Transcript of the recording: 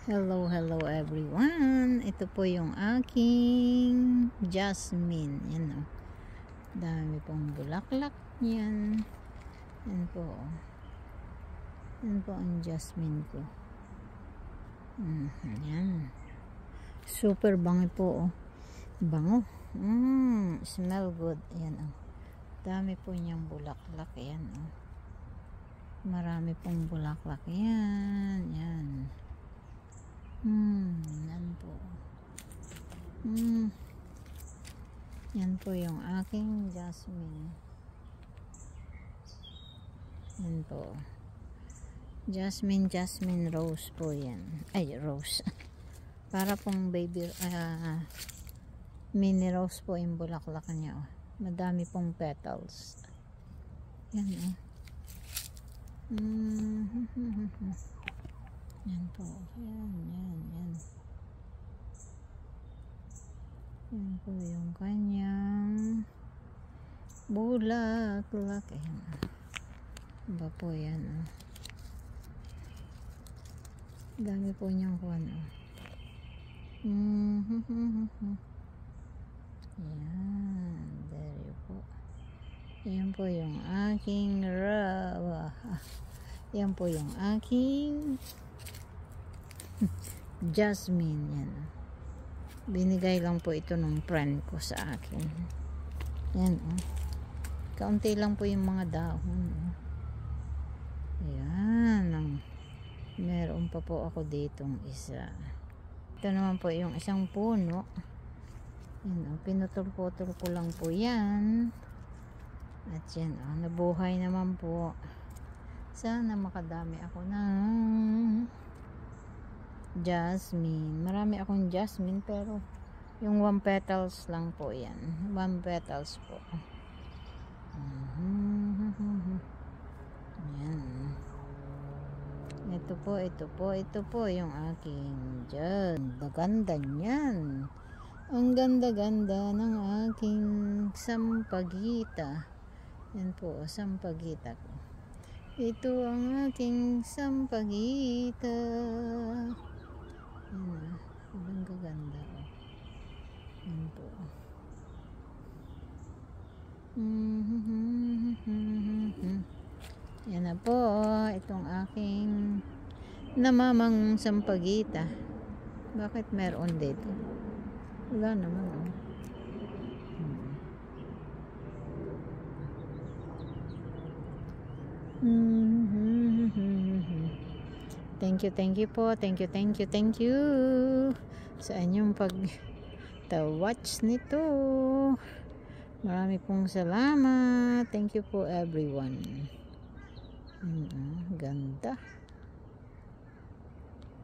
Hello everyone. Ito po yung aking jasmine. Yan o. Dami pong bulaklak yan. Yan po. Yan po ang jasmine ko. Yan. Super bango po. Bango. Smell good. Yan o. Dami po niyang bulaklak. Yan o. Marami pong bulaklak. Yan. Yan. Yan po. Yan po yung aking jasmine. Yan po. Jasmine rose po yan. Ay, rose. Para pong baby, mini rose po yung bulaklak niya. Oh. Madami pong petals. Yan oh. Yan po. Yan. Yan po yung kanyang bulaklak. Ayan. Iba po yan. Oh. Dami po niyang kuwan. Oh. Yan. There po. Yan po yung aking yan po yung aking jasmine. Yan. Binigay lang po ito ng friend ko sa akin. Yan oh. Kaunti lang po yung mga dahon oh. Yan. Meron pa po ako ditong isa. Ito naman po yung isang puno. Yan oh. Pinutol-putol ko lang po yan. At yan oh. Nabuhay naman po. Sana makadami ako ng jasmine. Marami akong jasmine pero yung 1 petals lang po yan. 1 petals po. Yan. Ito po yung aking ganda niyan. Ang ganda-ganda ng aking sampagita. Yan po, sampagita ko. Ito ang aking sampagita. Yan ibang gaganda oh. Yan po. Yan na po itong aking namamang sampagita. Bakit meron dito? Wala naman oh. Thank you po. Thank you sa inyong pag-watch nito. Marami pong salamat. Thank you po everyone. Ganda.